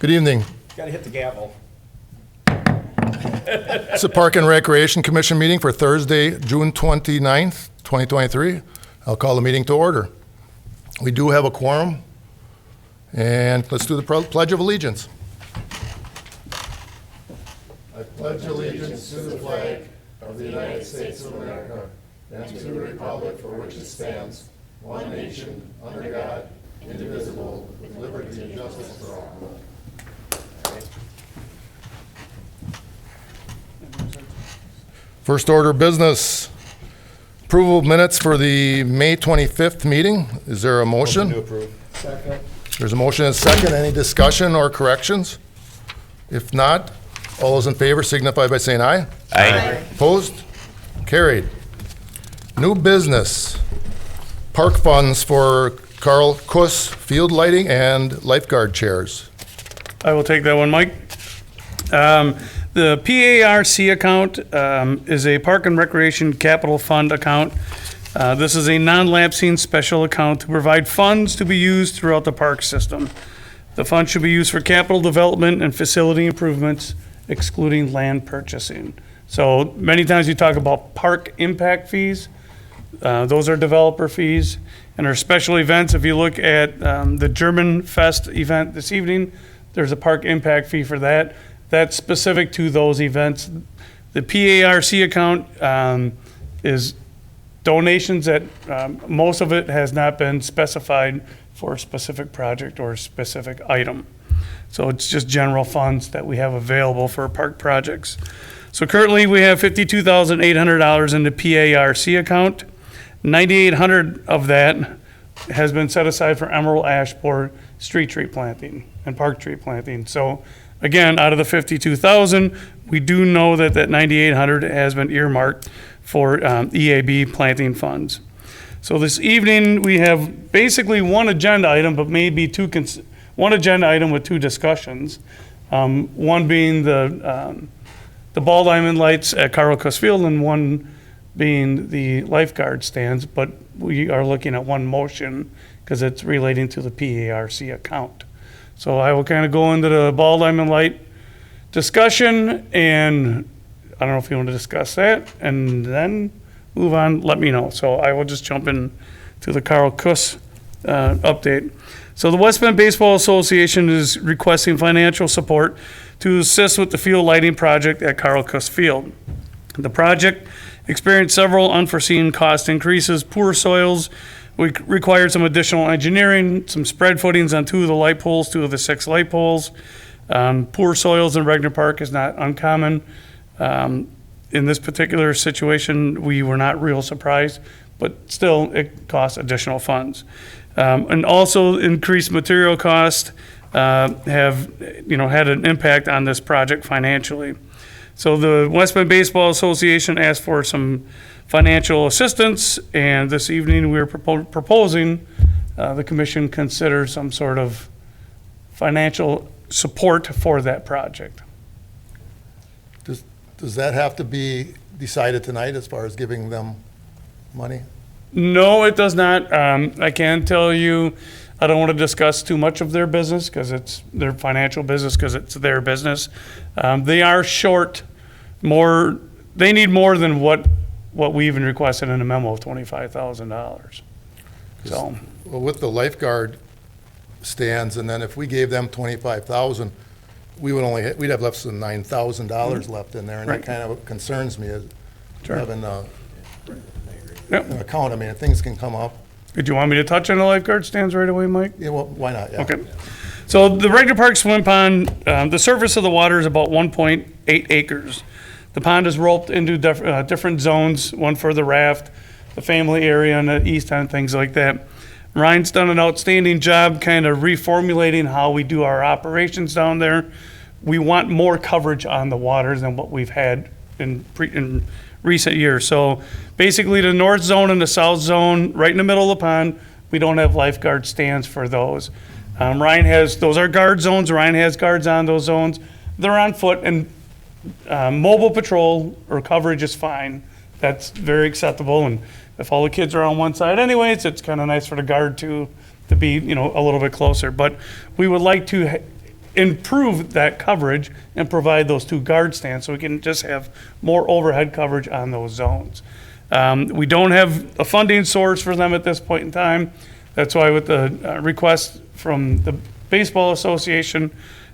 Good evening. Gotta hit the gavel. It's the Park and Recreation Commission meeting for Thursday, June 29th, 2023. I'll call the meeting to order. We do have a quorum, and let's do the Pledge of Allegiance. I pledge allegiance to the flag of the United States of America and to the republic for which it stands, one nation, under God, indivisible, with liberty and justice for all. First order of business, approval of minutes for the May 25th meeting. Is there a motion? To approve. Second. There's a motion and a second. Any discussion or corrections? If not, all those in favor signify by saying aye. Aye. Opposed? Carried. New business, park funds for Kuss field lighting and lifeguard chairs. I will take that one, Mike. The PARC account is a Park and Recreation Capital Fund account. This is a non-lapsing special account to provide funds to be used throughout the park system. The fund should be used for capital development and facility improvements, excluding land purchasing. So many times you talk about park impact fees. Those are developer fees. And our special events, if you look at the German Fest event this evening, there's a park impact fee for that. That's specific to those events. The PARC account is donations that most of it has not been specified for a specific project or a specific item. So it's just general funds that we have available for park projects. So currently we have $52,800 in the PARC account. $9,800 of that has been set aside for emerald ash borer street tree planting and park tree planting. So again, out of the $52,000, we do know that that $9,800 has been earmarked for EAB planting funds. So this evening, we have basically one agenda item, but maybe one agenda item with two discussions. One being the ball diamond lights at Kuss Field, and one being the lifeguard stands, but we are looking at one motion because it's relating to the PARC account. So I will kind of go into the ball diamond light discussion, and I don't know if you want to discuss that and then move on, let me know. So I will just jump in to the Kuss update. So the West Bend Baseball Association is requesting financial support to assist with the field lighting project at Kuss Field. The project experienced several unforeseen cost increases, poor soils. We required some additional engineering, some spread footings on two of the 6 light poles. Poor soils in Regner Park is not uncommon. In this particular situation, we were not real surprised, but still it costs additional funds. And also increased material costs have had an impact on this project financially. So the West Bend Baseball Association asked for some financial assistance, and this evening we are proposing the commission consider some sort of financial support for that project. Does that have to be decided tonight as far as giving them money? No, it does not. I can tell you, I don't want to discuss too much of their business because it's their financial business, because it's their business. They are short more, they need more than what we even requested in a memo of $25,000. So, well, with the lifeguard stands, and then if we gave them $25,000, we'd have less than $9,000 left in there, and Right. that kind of concerns me, is Sure. having Yep. an account. I mean, things can come up. Did you want me to touch on the lifeguard stands right away, Mike? Yeah, well, why not? Yeah. Okay. So the Regner Park swim pond, the surface of the water is about 1.8 acres. The pond is roped into different zones, one for the raft, the family area on the east end, things like that. Ryan's done an outstanding job kind of reformulating how we do our operations down there. We want more coverage on the water than what we've had in recent years. So basically the north zone and the south zone, right in the middle of the pond, we don't have lifeguard stands for those. Ryan has, those are guard zones. Ryan has guards on those zones. They're on foot, and mobile patrol or coverage is fine. That's very acceptable. And if all the kids are on one side anyways, it's kind of nice for the guard to be, a little bit closer. But we would like to improve that coverage and provide those 2 guard stands so we can just have more overhead coverage on those zones. We don't have a funding source for them at this point in time. That's why with the request from the Baseball Association,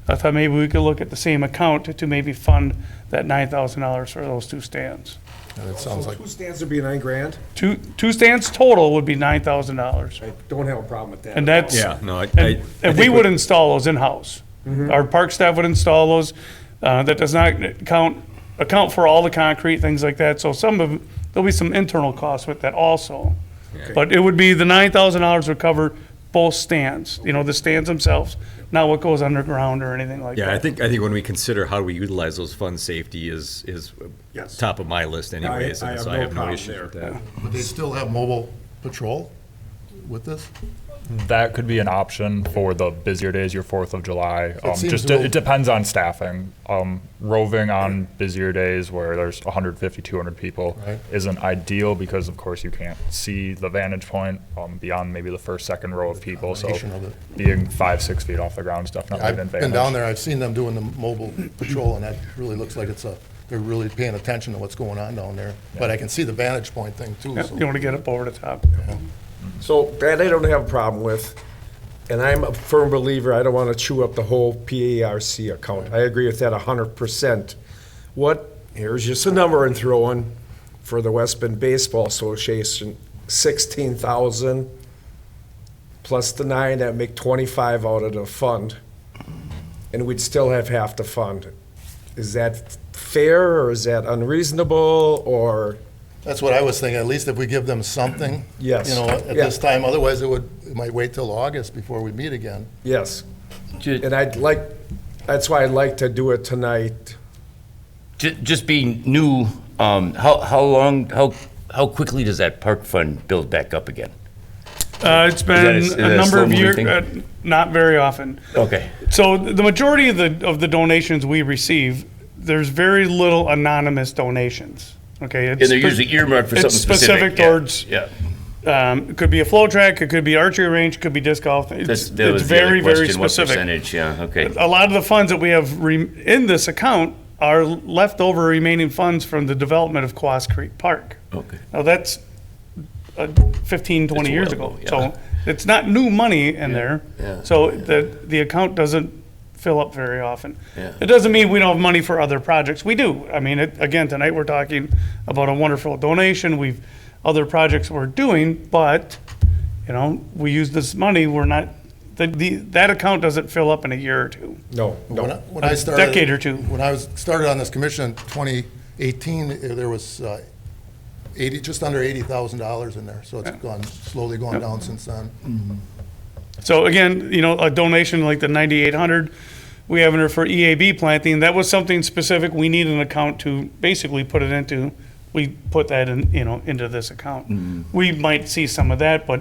I thought maybe we could look at the same account to maybe fund that $9,000 for those 2 stands. And it sounds like, 2 stands would be $9,000. Two stands total would be $9,000. I don't have a problem with that. And that's, Yeah, no, and we would install those in-house. Our park staff would install those. That does not account for all the concrete, things like that. So there'll be some internal costs with that also. But it would be, the $9,000 would cover both stands, the stands themselves, not what goes underground or anything like that. Yeah, I think when we consider how we utilize those funds, safety is Yes. top of my list anyways, I and have so no I have no problem issue there. with that. would they still have mobile patrol with this? That could be an option for the busier days, your 4th of July. seems Just, real- it depends on staffing. Roving on busier days where there's 150, 200 people Right. isn't ideal because, of course, you can't see the vantage point beyond maybe the first, second row of people. So Combination of it. being 5, 6 feet off the ground is definitely an I've advantage. been down there, I've seen them doing the mobile patrol, and that really looks like they're really paying attention to what's going on down there. But I can see the vantage point thing too, Yeah, so. you want to get up over the top. So that I don't have a problem with, and I'm a firm believer, I don't want to chew up the whole PARC account. I agree with that 100%. Here's just a number I'm throwing for the West Bend Baseball Association, 16,000 plus the 9, that make 25 out of the fund, and we'd still have half the fund. Is that fair, or is that unreasonable, or? That's what I was thinking, at least if we give them something. Yes. At Yeah. this time, otherwise it might wait till August before we meet again. Yes. And that's why I'd like to do it tonight. Just being new, how quickly does that park fund build back up again? It's been is that a a number of slow-moving years, thing? not very often. Okay. So the majority of the donations we receive, there's very little anonymous donations. Okay, And they're usually earmarked for something it's specific. specific towards. Yeah. It could be a flow track, it could be archery range, it could be disc golf. That It's was the other very, very question, what specific. percentage? Yeah, okay. A lot of the funds that we have in this account are leftover remaining funds from the development of Kuss Creek Park. Okay. Now, that's 15, 20 It's a years while ago. ago, yeah. So it's not new money in there. yeah, So the account doesn't fill up very often. Yeah. It doesn't mean we don't have money for other projects. We do. I mean, again, tonight we're talking about a wonderful donation. Other projects we're doing, but, we use this money, we're not, that account doesn't fill up in a year or two. No, When I started. decade or two. When I started on this commission in 2018, there was just under $80,000 in there, so it's slowly gone down since then. So again, a donation like the 9,800, we have in there for EAB planting, that was something specific we need an account to basically put it into. We put that in, into this account. We might see some of that, but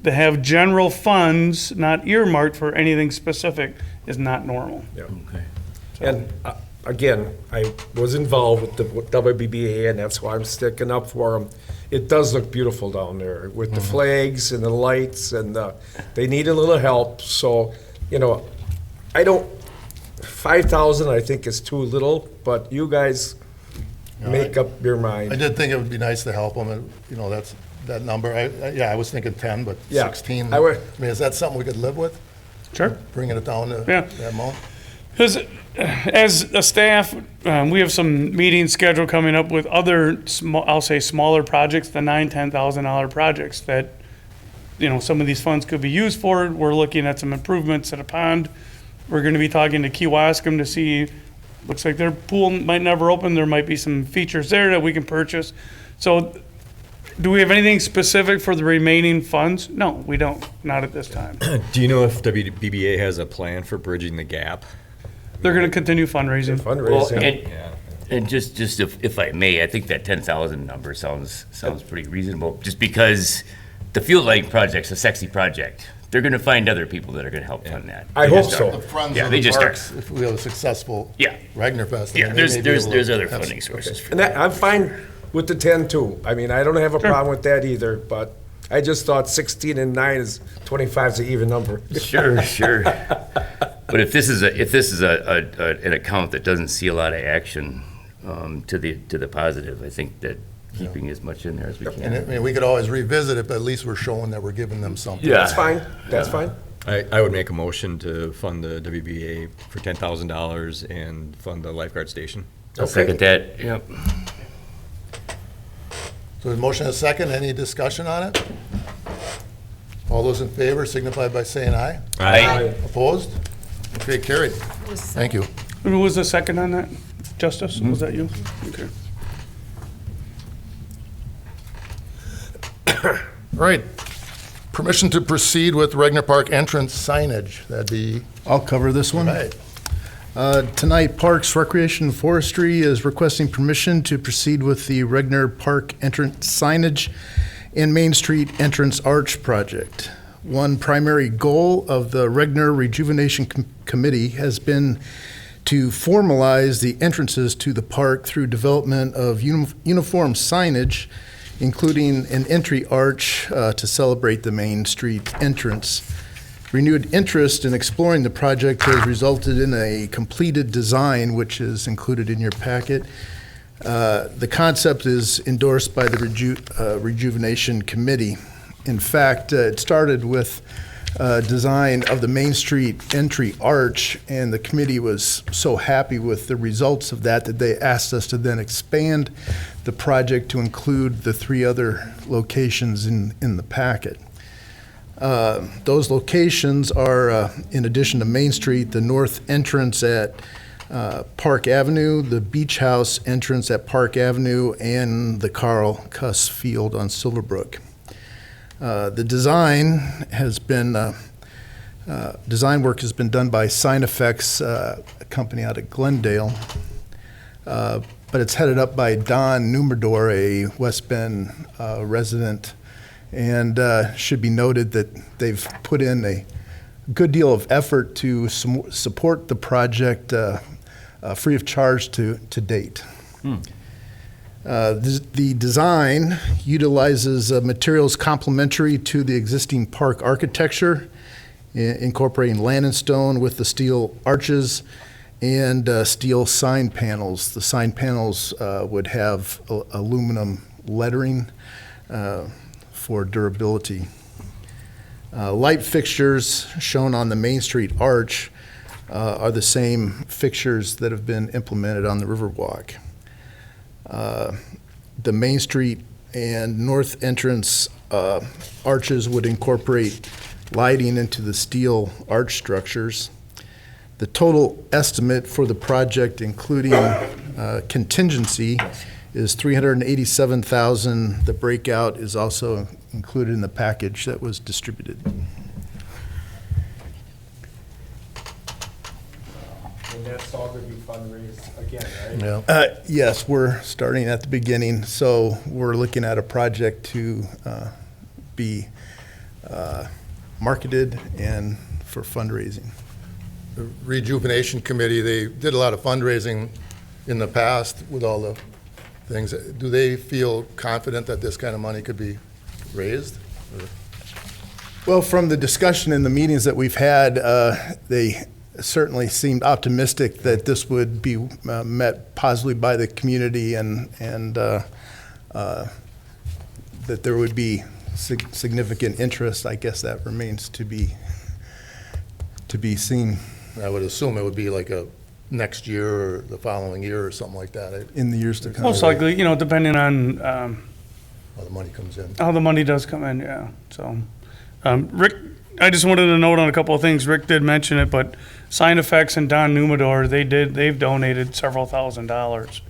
to have general funds not earmarked for anything specific is not normal. Okay. And again, I was involved with the WBBA, and that's why I'm sticking up for them. It does look beautiful down there with the flags and the lights, and they need a little help. So, 5,000 I think is too little, but you guys make up your I mind. did think it would be nice to help them, and, that's that number. I was thinking 10, but Yeah, 16. I would- Is that something we could live with, Sure. bringing it down to Yeah. that amount? Because as a staff, we have some meetings scheduled coming up with other, I'll say, smaller projects, the $9,000, $10,000 projects that, some of these funds could be used for. We're looking at some improvements at a pond. We're going to be talking to Kewaskum to see, looks like their pool might never open. There might be some features there that we can purchase. So do we have anything specific for the remaining funds? No, we don't, not at this time. Do you know if WBBA has a plan for bridging the gap? They're going to continue fundraising. Well, Fundraising. and just if I may, I think that 10,000 number sounds pretty reasonable, just because the field lighting project's a sexy project. They're gonna find other people that are gonna help fund that. I They hope just so. are. The Friends Yeah, of they the just Parks, are. if we have a successful Yeah. Regner Fest. I Yeah, mean, they may be able to there's other have funding some- sources for And that. I'm fine with the 10 too. I mean, I don't have a problem with that either, but I just thought 16 and 9 is 25 is an even number. Sure. But if this is an account that doesn't see a lot of action to the positive, I think that keeping as much in there as we And can. I mean, we could always revisit it, but at least we're showing that we're giving them something. Yeah. That's fine, that's fine. I would make a motion to fund the WBA for $10,000 and fund the lifeguard station. I'll second that, yep. So the motion is second. Any discussion on it? All those in favor signify by saying aye. Aye. Opposed? Okay, carried. Thank you. Who was the second on that? Justice, was that you? Okay. All right. Permission to proceed with Regner Park entrance signage. That'd be, I'll cover this one. right. Tonight, Parks, Recreation, and Forestry is requesting permission to proceed with the Regner Park entrance signage and Main Street entrance arch project. One primary goal of the Regner Rejuvenation Committee has been to formalize the entrances to the park through development of uniform signage, including an entry arch to celebrate the Main Street entrance. Renewed interest in exploring the project has resulted in a completed design, which is included in your packet. The concept is endorsed by the Rejuvenation Committee. In fact, it started with design of the Main Street entry arch, and the committee was so happy with the results of that that they asked us to then expand the project to include the 3 other locations in the packet. Those locations are, in addition to Main Street, the north entrance at Park Avenue, the Beach House entrance at Park Avenue, and the Carl Kuss Field on Silverbrook. The design work has been done by Sign Effects, a company out of Glendale, but it's headed up by Don Numador, a West Bend resident. And should be noted that they've put in a good deal of effort to support the project free of charge to date. The design utilizes materials complementary to the existing park architecture, incorporating land and stone with the steel arches and steel sign panels. The sign panels would have aluminum lettering for durability. Light fixtures shown on the Main Street arch are the same fixtures that have been implemented on the Riverwalk. The Main Street and north entrance arches would incorporate lighting into the steel arch structures. The total estimate for the project, including contingency, is $387,000. The breakout is also included in the package that was distributed. And that's all going to be fundraised again, right? Yeah. Yes, we're starting at the beginning, so we're looking at a project to be marketed and for fundraising. The Rejuvenation Committee, they did a lot of fundraising in the past with all the things. Do they feel confident that this kind of money could be raised? Well, from the discussion in the meetings that we've had, they certainly seemed optimistic that this would be met positively by the community and that there would be significant interest. I guess that remains to be seen I would assume it would be like a next year or the following year or something like that. in the years to come. Most likely, depending on How the money comes in. how the money does come in, yeah, so. Rick, I just wanted to note on a couple of things. Rick did mention it, but Sign Effects and Don Numador, they've donated several $1,000s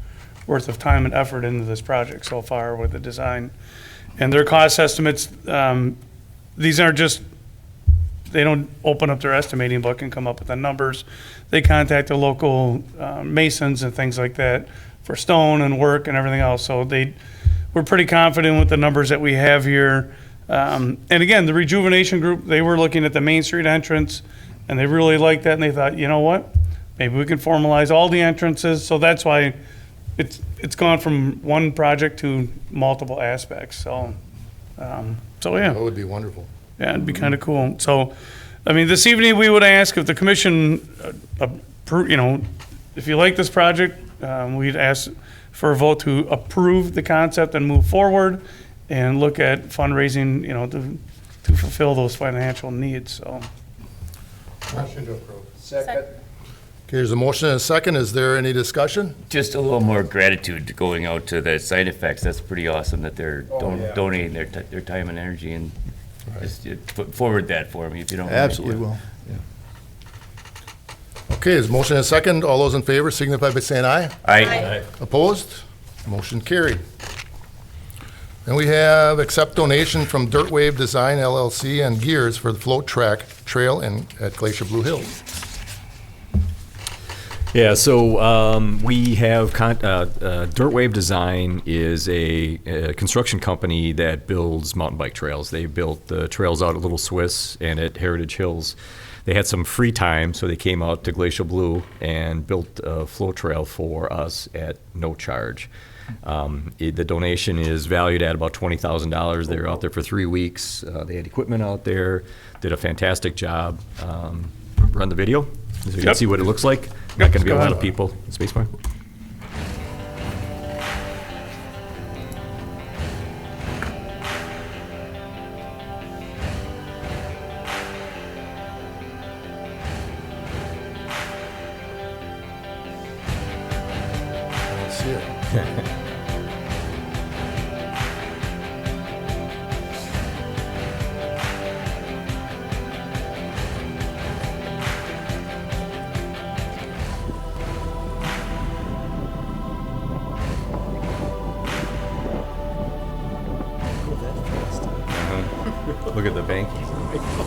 worth of time and effort into this project so far with the design. And their cost estimates, these aren't just, they don't open up their estimating book and come up with the numbers. They contact the local masons and things like that for stone and work and everything else. So we're pretty confident with the numbers that we have here. And again, the Rejuvenation Group, they were looking at the Main Street entrance, and they really liked that, and they thought, you know what? Maybe we can formalize all the entrances. So that's why it's gone from one project to multiple aspects. So, yeah. That would be wonderful. Yeah, it'd be kind of cool. So, I mean, this evening, we would ask if the commission, if you like this project, we'd ask for a vote to approve the concept and move forward and look at fundraising, to fulfill those financial needs, so. Motion to approve. Second. Okay, there's a motion and a second. Is there any discussion? Just a little more gratitude to going out to the side effects. That's pretty awesome that they're donating their time and energy, and just put forward that for me if you don't mind. Absolutely will. Okay, there's a motion and a second. All those in favor signify by saying aye. Aye. Opposed? Motion carried. Then we have accept donation from Dirt Wave Design LLC and Gears for the float track trail at Glacial Blue Hills. Yeah, so we have Dirt Wave Design is a construction company that builds mountain bike trails. They built the trails out at Little Swiss and at Heritage Hills. They had some free time, so they came out to Glacial Blue and built a float trail for us at no charge. The donation is valued at about $20,000. They were out there for 3 weeks. They had equipment out there, did a fantastic job. Run the video so you can see what it looks like. Not going to be a lot of people. Spacebar. I don't see it. Look at the bank. Great goal.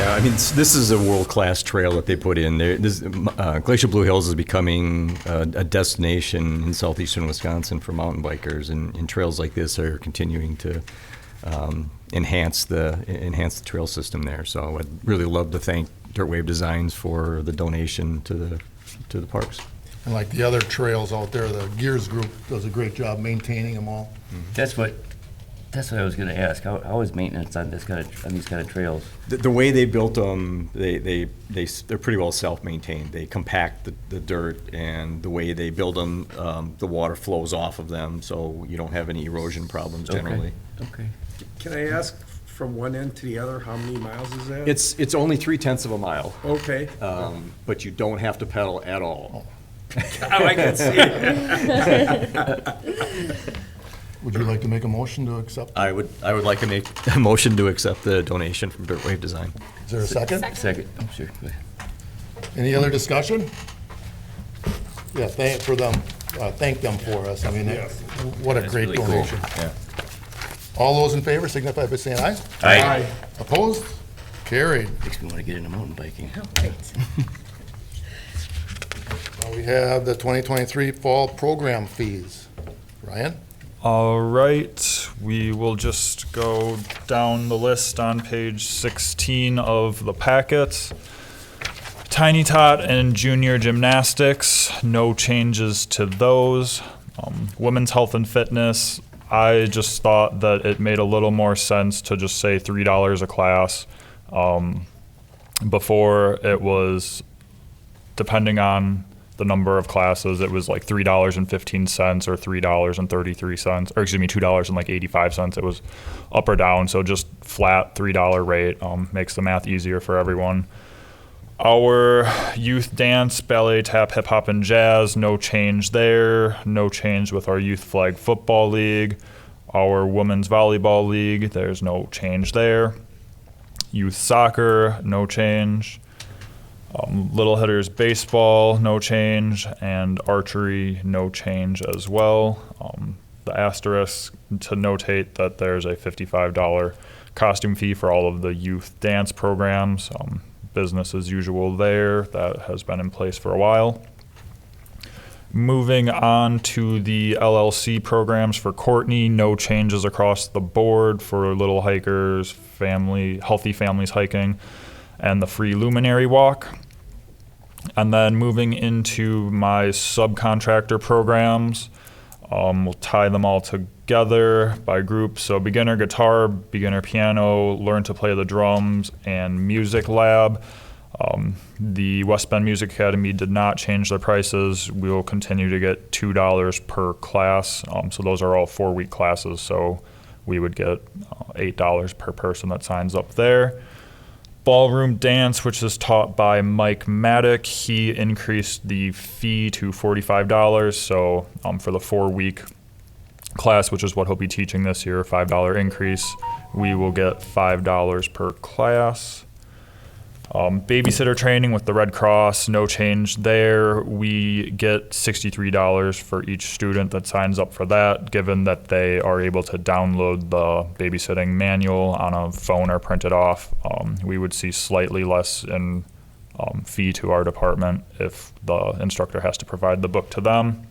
I mean, this is a world-class trail that they put in there. Glacial Blue Hills is becoming a destination in southeastern Wisconsin for mountain bikers, and trails like this are continuing to enhance the trail system there. So I'd really love to thank Dirt Wave Designs for the donation to the parks. And like the other trails out there, the Gears Group does a great job maintaining them all. That's what That's what I was gonna ask. How is maintenance on these kind of trails? The way they built them, they're pretty well self-maintained. They compact the dirt, and the way they build them, the water flows off of them, so you don't have any erosion problems generally. Okay. Can I ask from one end to the other, how many miles is that? It's only 0.3 of a mile, Okay. but you don't have to pedal at all. I can see it. Would you like to make a motion to accept? I would like to make a motion to accept the donation from Dirt Wave Design. Is there a second? Second, I'm sure. Go ahead. Any other discussion? Yeah, thank them for us. I mean, what a That's great really cool. donation. Yeah. All those in favor signify by saying aye. Aye. Opposed? Carried. Makes me want to get into mountain biking. Now we have the 2023 fall program fees. Ryan? All right, we will just go down the list on page 16 of the packet. Tiny Tot and junior gymnastics, no changes to those. Women's health and fitness, I just thought that it made a little more sense to just say $3 a class. Before it was, depending on the number of classes, it was like $3.15 or $3.33, or excuse me, $2.85. It was up or down, so just flat $3 rate makes the math easier for everyone. Our youth dance, ballet, tap, hip hop, and jazz, no change there. No change with our youth flag football league. Our women's volleyball league, there's no change there. Youth soccer, no change. Little Hitters baseball, no change, and archery, no change as well. The asterisk to notate that there's a $55 costume fee for all of the youth dance programs. Business as usual there. That has been in place for a while. Moving on to the LLC programs for Courtney, no changes across the board for Little Hikers, Healthy Families Hiking, and the free luminary walk. And then moving into my subcontractor programs, we'll tie them all together by group. So beginner guitar, beginner piano, learn to play the drums, and music lab. The West Bend Music Academy did not change their prices. We will continue to get $2 per class. So those are all 4-week classes. So we would get $8 per person that signs up there. Ballroom dance, which is taught by Mike Maddock, he increased the fee to $45. So for the 4-week class, which is what he'll be teaching this year, $5 increase, we will get $5 per class. Babysitter training with the Red Cross, no change there. We get $63 for each student that signs up for that, given that they are able to download the babysitting manual on a phone or print it off. We would see slightly less in fee to our department if the instructor has to provide the book to them.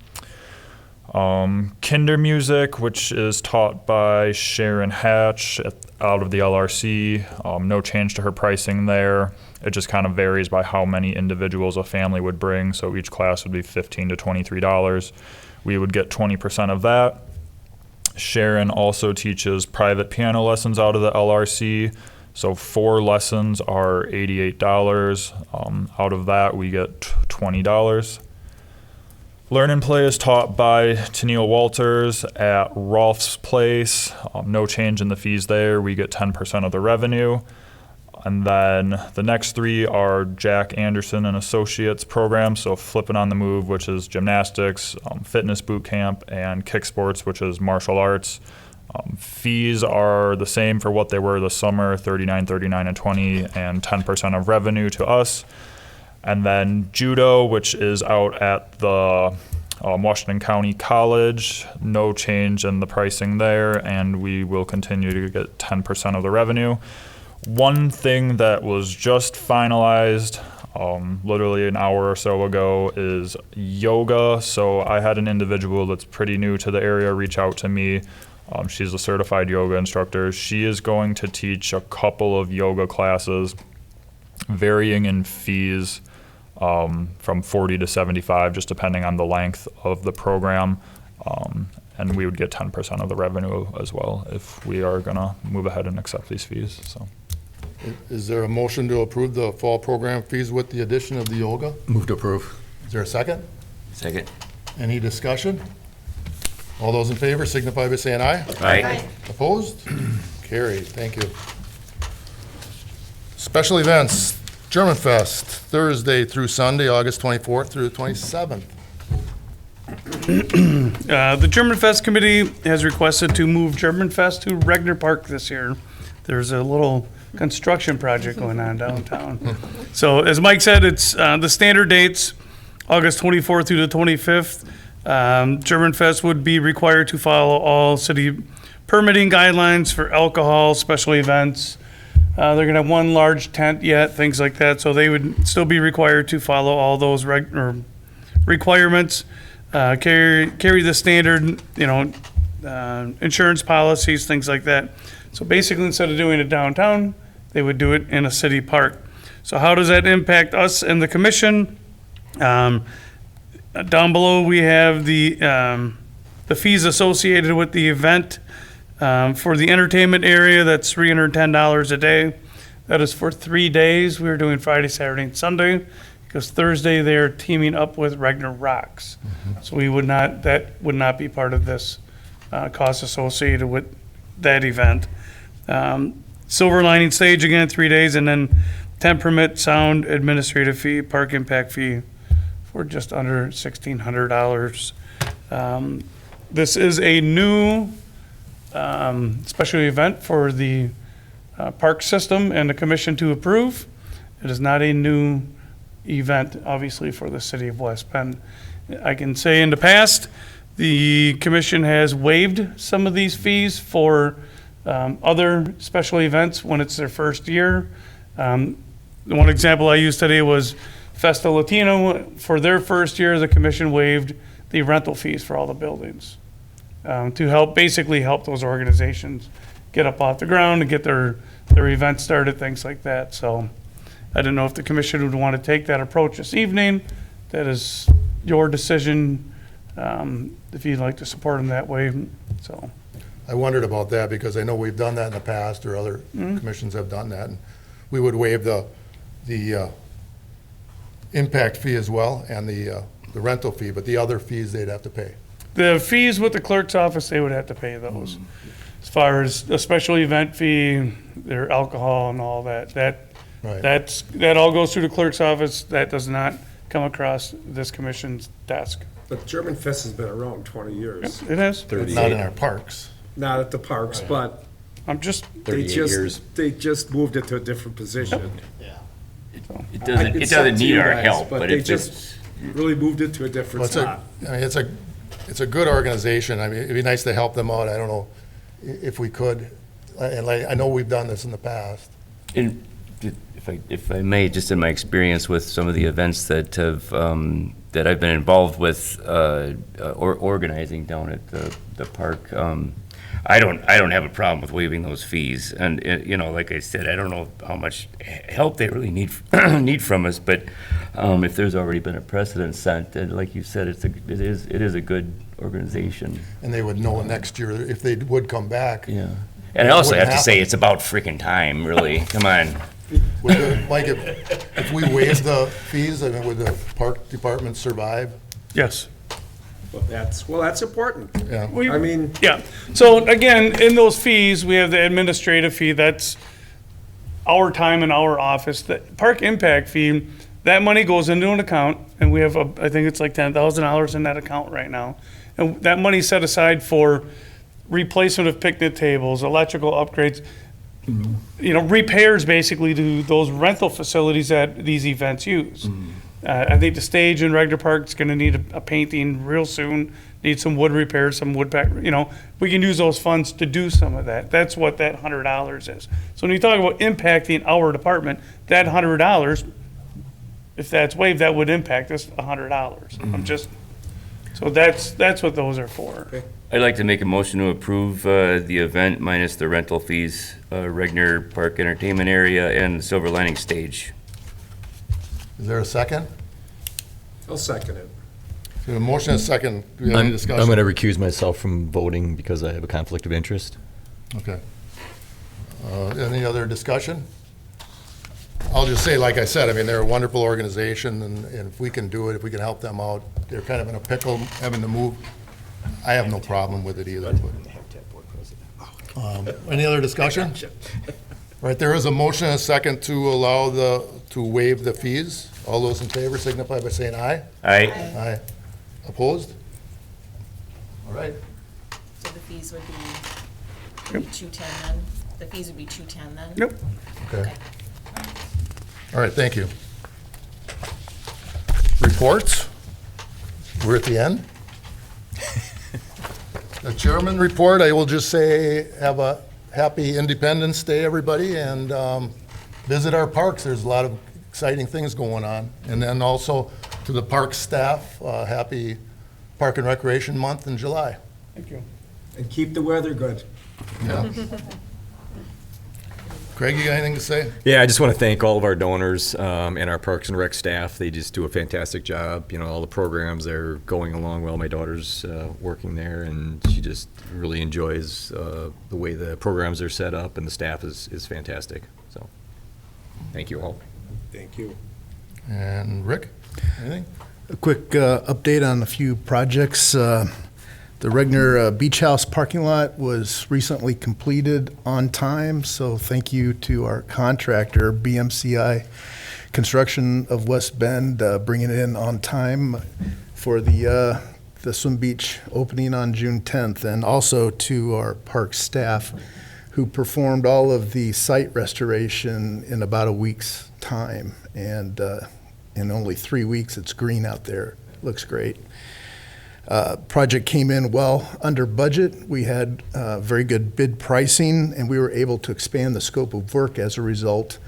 Kinder music, which is taught by Sharon Hatch out of the LRC. No change to her pricing there. It just kind of varies by how many individuals a family would bring. So each class would be $15 to $23. We would get 20% of that. Sharon also teaches private piano lessons out of the LRC. So 4 lessons are $88. Out of that, we get $20. Learn and Play is taught by Tennille Walters at Rolf's Place. No change in the fees there. We get 10% of the revenue. And then the next 3 are Jack Anderson and Associates programs, so Flippin' on the Move, which is gymnastics, fitness boot camp, and kick sports, which is martial arts. Fees are the same for what they were this summer, $39, $39, and $20, and 10% of revenue to us. And then judo, which is out at the Washington County College, no change in the pricing there, and we will continue to get 10% of the revenue. One thing that was just finalized literally an hour or so ago is yoga. So I had an individual that's pretty new to the area reach out to me. She's a certified yoga instructor. She is going to teach a couple of yoga classes, varying in fees from $40 to $75, just depending on the length of the program. and we would get 10% of the revenue as well if we are gonna move ahead and accept these fees, so. Is there a motion to approve the fall program fees with the addition of the yoga? Move to approve. Is there a second? Second. Any discussion? All those in favor signify by saying aye. Aye. Opposed? Carried, thank you. Special events, German Fest, Thursday through Sunday, August 24th through the 27th. The German Fest Committee has requested to move German Fest to Regner Park this year. There's a little construction project going on downtown. So as Mike said, it's the standard dates, August 24th through the 25th. German Fest would be required to follow all city permitting guidelines for alcohol, special events. They're going to have one large tent yet, things like that. So they would still be required to follow all those requirements. Carry the standard, insurance policies, things like that. So basically, instead of doing it downtown, they would do it in a city park. So how does that impact us and the commission? Down below, we have the fees associated with the event. For the entertainment area, that's $310 a day. That is for 3 days. We're doing Friday, Saturday, and Sunday, because Thursday they're teaming up with Regner Rocks. So that would not be part of this cost associated with that event. Silver Lining Stage, again, 3 days, and then tent permit, sound, administrative fee, park impact fee for just under $1,600. This is a new special event for the park system and the commission to approve. It is not a new event, obviously, for the city of West Bend. I can say in the past, the commission has waived some of these fees for other special events when it's their first year. The one example I used today was Festa Latino. For their first year, the commission waived the rental fees for all the buildings to basically help those organizations get up off the ground and get their events started, things like that. So I don't know if the commission would want to take that approach this evening. That is your decision, if you'd like to support them that way. So I wondered about that because I know we've done that in the past, or other commissions have done that. And we would waive the impact fee as well, and the rental fee, but the other fees they'd have to pay. the fees with the clerk's office, they would have to pay those. As far as a special event fee, their alcohol and all that, Right. that all goes through the clerk's office. That does not come across this commission's desk. But German Fest has been around 20 years. It is. But not in our parks. Not at the parks, but I'm just, they 38 years. just moved it to a different position. It I doesn't, can it sell doesn't to need you our guys, help, but but they if just it's, really moved it to a different Well, spot. it's a good organization. I mean, it'd be nice to help them out. I don't know if we could. And like, I know we've done this in the past. and if I may, just in my experience with some of the events that have, that I've been involved with, or organizing down at the park, I don't have a problem with waiving those fees. And, you know, like I said, I don't know how much help they really need, need from us, but, if there's already been a precedent set, and like you said, it is a good organization. And they would know next year if they would come back. Yeah. And I also Wouldn't have to say, happen. it's about freaking time, really. Come on. Mike, if we waive the fees, I mean, would the park department survive? yes. That's important. Yeah. I mean, Yeah, so again, in those fees, we have the administrative fee, that's our time in our office. The park impact fee, that money goes into an account, and we have, I think it's like $10,000 in that account right now. And that money's set aside for replacement of picnic tables, electrical upgrades, you know, repairs basically to those rental facilities that these events use. I think the stage in Regner Park is gonna need a painting real soon, need some wood repairs, some wood pack, you know, we can use those funds to do some of that. That's what that $100 is. So when you talk about impacting our department, that $100, if that's waived, that would impact us $100. I'm just, so that's what those are for. I'd like to make a motion to approve the event minus the rental fees, Regner Park Entertainment Area and Silver Lining Stage. Is there a second? I'll second it. So a motion and a second. Do we have any I'm discussion? going to recuse myself from voting because I have a conflict of interest. Okay. Any other discussion? I'll just say, like I said, I mean, they're a wonderful organization, and if we can do it, if we can help them out, they're kind of in a pickle, having to move. I have no problem with it either. Any other discussion? Right, there is a motion and a second to waive the fees. All those in favor signify by saying aye. Aye. Aye. Opposed? All right. So the fees would be 210 then? The fees would be 210 then? Yep. Okay. All right, thank you. Reports? We're at the end. The chairman report, I will just say, have a happy Independence Day, everybody, and visit our parks. There's a lot of exciting things going on. And then also to the park staff, happy Park and Recreation Month in July. Thank you. And keep the weather good. Yeah. Craig, you got anything to say? Yeah, I just want to thank all of our donors and our Parks and Rec staff. They just do a fantastic job. You know, all the programs are going along well. My daughter's working there, and she just really enjoys the way the programs are set up, and the staff is fantastic. So, thank you all. Thank you. And Rick, anything? A quick update on a few projects. The Regner Beach House parking lot was recently completed on time, so thank you to our contractor, BMCI Construction of West Bend, bringing it in on time for the swim beach opening on June 10th, and also to our park staff who performed all of the site restoration in about a week's time. And in only 3 weeks, it's green out there. Looks great. Project came in well under budget. We had very good bid pricing, and we were able to expand the scope of work as a result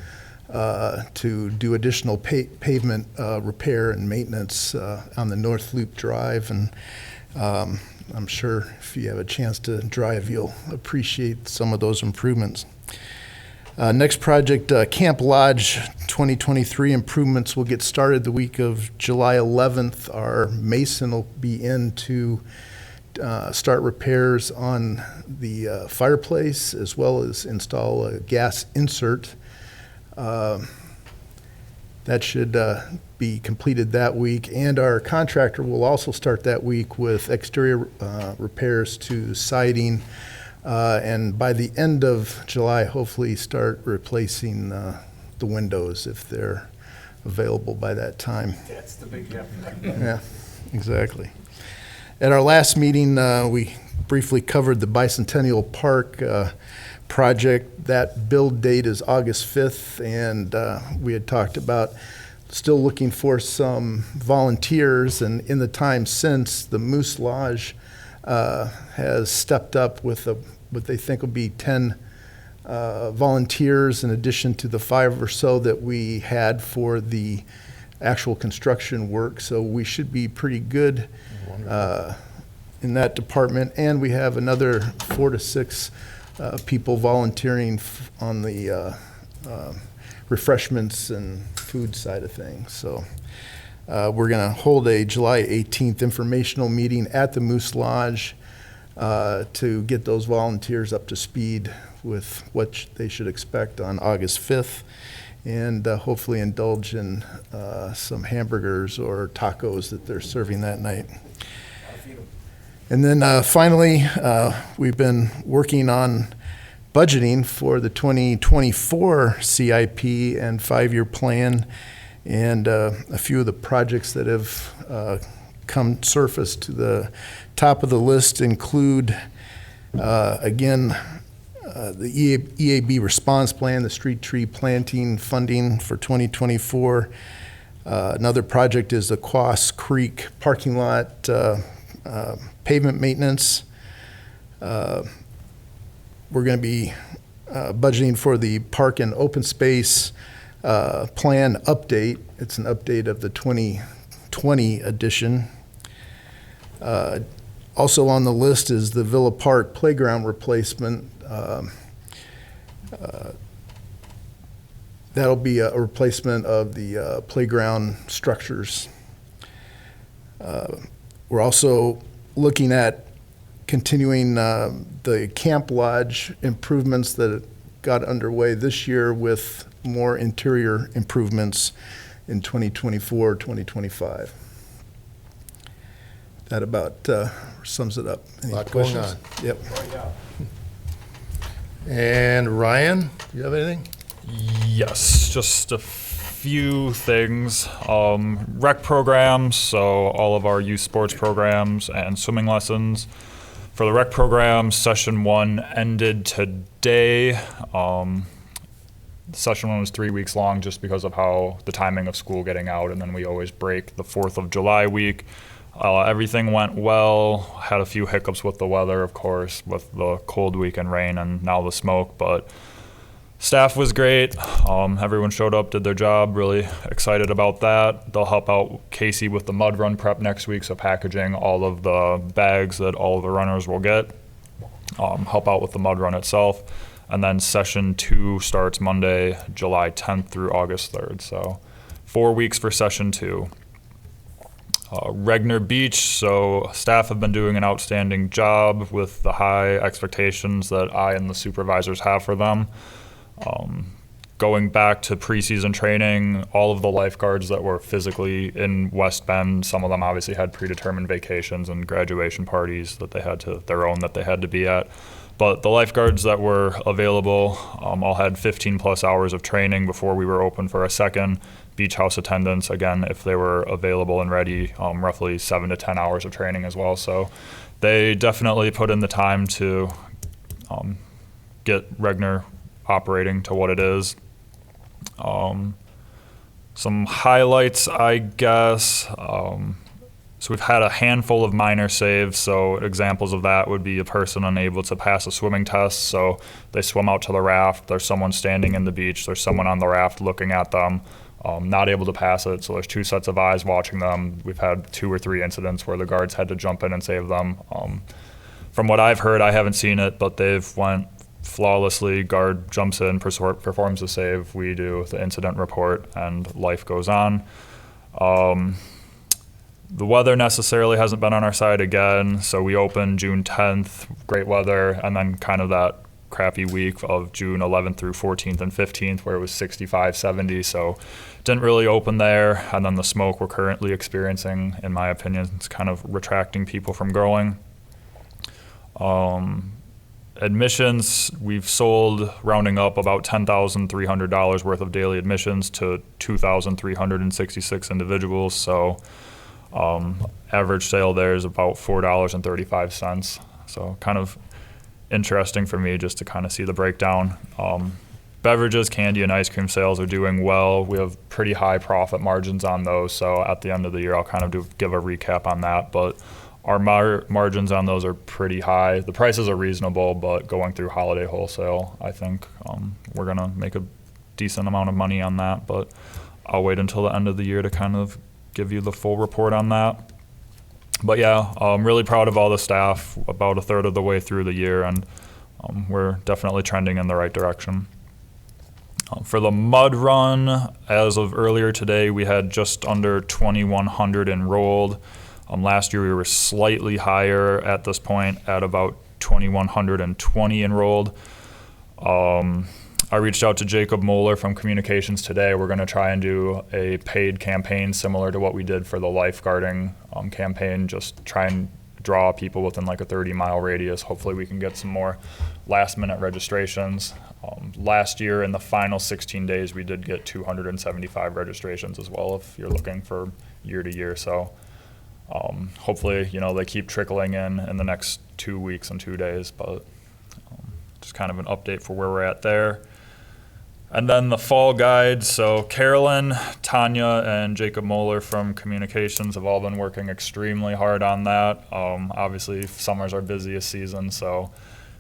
to do additional pavement repair and maintenance on the North Loop Drive. And I'm sure if you have a chance to drive, you'll appreciate some of those improvements. Next project, Camp Lodge 2023 improvements will get started the week of July 11th. Our mason will be in to start repairs on the fireplace, as well as install a gas insert. That should be completed that week. And our contractor will also start that week with exterior repairs to siding. And by the end of July, hopefully start replacing the windows if they're available by that time. That's the big gap. Yeah, exactly. At our last meeting, we briefly covered the Bicentennial Park project. That build date is August 5th, and we had talked about still looking for some volunteers. And in the time since, the Moose Lodge has stepped up with what they think will be 10 volunteers in addition to the 5 or so that we had for the actual construction work. So we should be pretty good in that department. And we have another 4 to 6 people volunteering on the refreshments and food side of things. So we're going to hold a July 18th informational meeting at the Moose Lodge to get those volunteers up to speed with what they should expect on August 5th, and hopefully indulge in some hamburgers or tacos that they're serving that night. And then finally, we've been working on budgeting for the 2024 CIP and 5-year plan. And a few of the projects that have come surface to the top of the list include, again, the EAB response plan, the street tree planting funding for 2024. Another project is the Kuss Creek parking lot pavement maintenance. We're going to be budgeting for the park and open space plan update. It's an update of the 2020 edition. Also on the list is the Villa Park playground replacement. That'll be a replacement of the playground structures. We're also looking at continuing the Camp Lodge improvements that got underway this year with more interior improvements in 2024, 2025. That about sums it up. Any Lot going questions? on. Yep. And Ryan, do you have anything? Yes, just a few things. Rec programs, so all of our youth sports programs and swimming lessons. For the rec program, session 1 ended today. Session 1 was 3 weeks long just because of how the timing of school getting out, and then we always break the 4th of July week. Everything went well. Had a few hiccups with the weather, of course, with the cold week and rain and now the smoke, but staff was great. Everyone showed up, did their job, really excited about that. They'll help out Casey with the mud run prep next week, so packaging all of the bags that all of the runners will get. Help out with the mud run itself. And then session 2 starts Monday, July 10th through August 3rd. So 4 weeks for session 2. Regner Beach, so staff have been doing an outstanding job with the high expectations that I and the supervisors have for them. Going back to preseason training, all of the lifeguards that were physically in West Bend, some of them obviously had predetermined vacations and graduation parties that they had to, their own that they had to be at. But the lifeguards that were available all had 15 plus hours of training before we were open for a second. Beach house attendants, again, if they were available and ready, roughly 7 to 10 hours of training as well. So they definitely put in the time to get Regner operating to what it is. Some highlights, I guess. So we've had a handful of minor saves. So examples of that would be a person unable to pass a swimming test. So they swim out to the raft. There's someone standing in the beach. There's someone on the raft looking at them, not able to pass it. So there's 2 sets of eyes watching them. We've had 2 or 3 incidents where the guards had to jump in and save them. From what I've heard, I haven't seen it, but they've went flawlessly. Guard jumps in, performs the save. We do the incident report, and life goes on. The weather necessarily hasn't been on our side again, so we opened June 10th, great weather, and then kind of that crappy week of June 11th through 14th and 15th where it was 65, 70, so didn't really open there. And then the smoke we're currently experiencing, in my opinion, is kind of retracting people from going. Admissions, we've sold, rounding up, about $10,300 worth of daily admissions to 2,366 individuals. So average sale there is about $4.35. So kind of interesting for me just to kind of see the breakdown. Beverages, candy, and ice cream sales are doing well. We have pretty high profit margins on those. So at the end of the year, I'll kind of give a recap on that. But our margins on those are pretty high. The prices are reasonable, but going through holiday wholesale, I think we're going to make a decent amount of money on that. But I'll wait until the end of the year to kind of give you the full report on that. But yeah, I'm really proud of all the staff, about a third of the way through the year, and we're definitely trending in the right direction. For the mud run, as of earlier today, we had just under 2,100 enrolled. Last year we were slightly higher at this point at about 2,120 enrolled. I reached out to Jacob Moeller from Communications today. We're going to try and do a paid campaign similar to what we did for the lifeguarding campaign, just try and draw people within like a 30-mile radius. Hopefully we can get some more last-minute registrations. Last year, in the final 16 days, we did get 275 registrations as well, if you're looking for year to year. So hopefully, they keep trickling in the next 2 weeks and 2 days, but just kind of an update for where we're at there. And then the fall guide, so Carolyn, Tanya, and Jacob Moeller from Communications have all been working extremely hard on that. Obviously, summer's our busiest season, so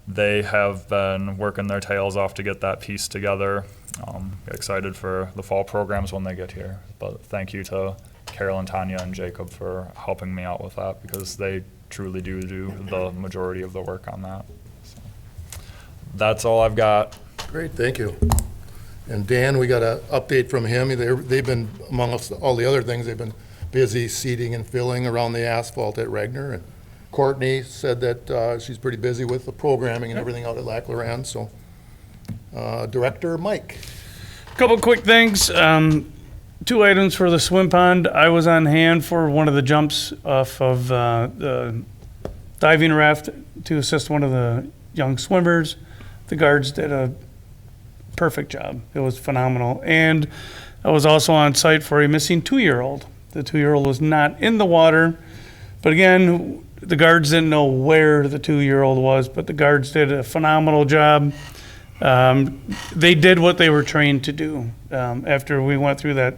they have been working their tails off to get that piece together. Excited for the fall programs when they get here. But thank you to Carolyn, Tanya, and Jacob for helping me out with that, because they truly do the majority of the work on that. So that's all I've got. Great, thank you. And Dan, we got an update from him. They've been, among all the other things, they've been busy seeding and filling around the asphalt at Regner. And Courtney said that she's pretty busy with the programming and everything out at Lac Loran. So, Director Mike. Couple quick things. 2 items for the swim pond. I was on hand for one of the jumps off of the diving raft to assist one of the young swimmers. The guards did a perfect job. It was phenomenal. And I was also on site for a missing 2-year-old. The 2-year-old was not in the water, but again, the guards didn't know where the 2-year-old was, but the guards did a phenomenal job. They did what they were trained to do. After we went through that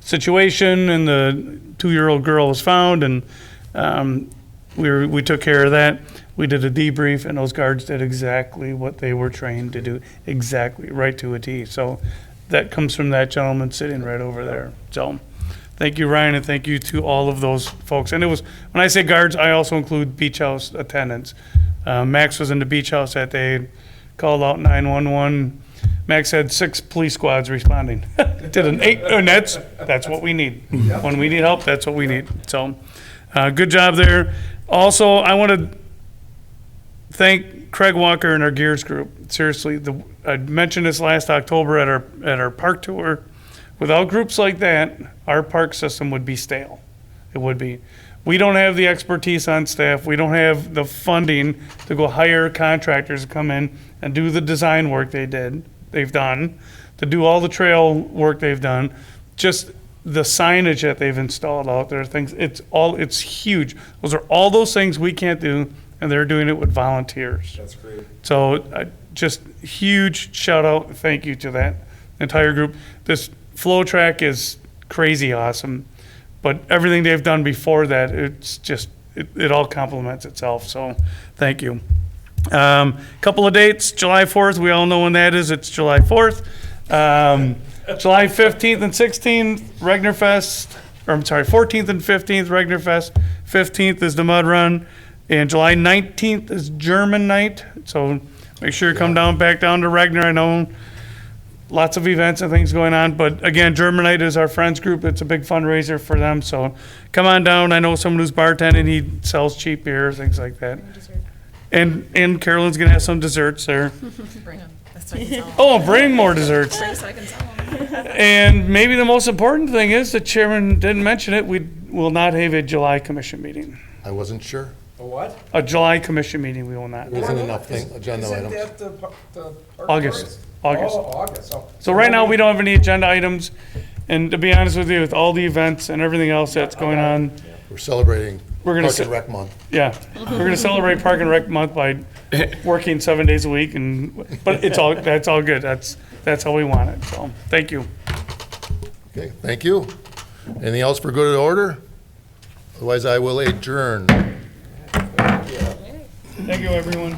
situation and the 2-year-old girl was found, and we took care of that. We did a debrief, and those guards did exactly what they were trained to do, exactly, right to a T. So that comes from that gentleman sitting right over there. So thank you, Ryan, and thank you to all of those folks. And it was, when I say guards, I also include beach house attendants. Max was in the beach house that day, called out 911. Max had 6 police squads responding. Did an 8, and that's what we need. When we need help, that's what we need. So, good job there. Also, I want to thank Craig Walker and our Gears group. Seriously, I mentioned this last October at our park tour. Without groups like that, our park system would be stale. It would be. We don't have the expertise on staff. We don't have the funding to go hire contractors to come in and do the design work they've done, to do all the trail work they've done. Just the signage that they've installed out there, things, it's huge. Those are all those things we can't do, and they're doing it with volunteers. That's great. So just huge shout out, thank you to that entire group. This flow track is crazy awesome, but everything they've done before that, it's just, it all complements itself. So thank you. Couple of dates, July 4th, we all know when that is. It's July 4th. July 15th and 16th, Regner Fest, or I'm sorry, 14th and 15th, Regner Fest. 15th is the Mud Run. And July 19th is German Night. So make sure you come back down to Regner. I know lots of events and things going on, but again, German Night is our friends group. It's a big fundraiser for them. So come on down. I know someone who's bartending. He sells cheap beer, things like that. And Carolyn's gonna have some desserts there. Bring them. That's so I can tell 'em. Oh, bring more desserts. Bring so I can tell 'em. And maybe the most important thing is, the chairman didn't mention it, we will not have a July commission meeting. I wasn't sure. A what? A July commission meeting, we will not. There isn't enough agenda Isn't items. that the Park August. Tours? August. Oh, August. Oh. So right now, we don't have any agenda items, and to be honest with you, with all the events and everything else that's going on, We're celebrating We're gonna Park se- and Rec Month. yeah, we're gonna celebrate Park and Rec Month by working 7 days a week, but that's all good. That's how we want it, so, thank you. Okay, thank you. Anything else for good order? Otherwise, I will adjourn. Thank you, everyone.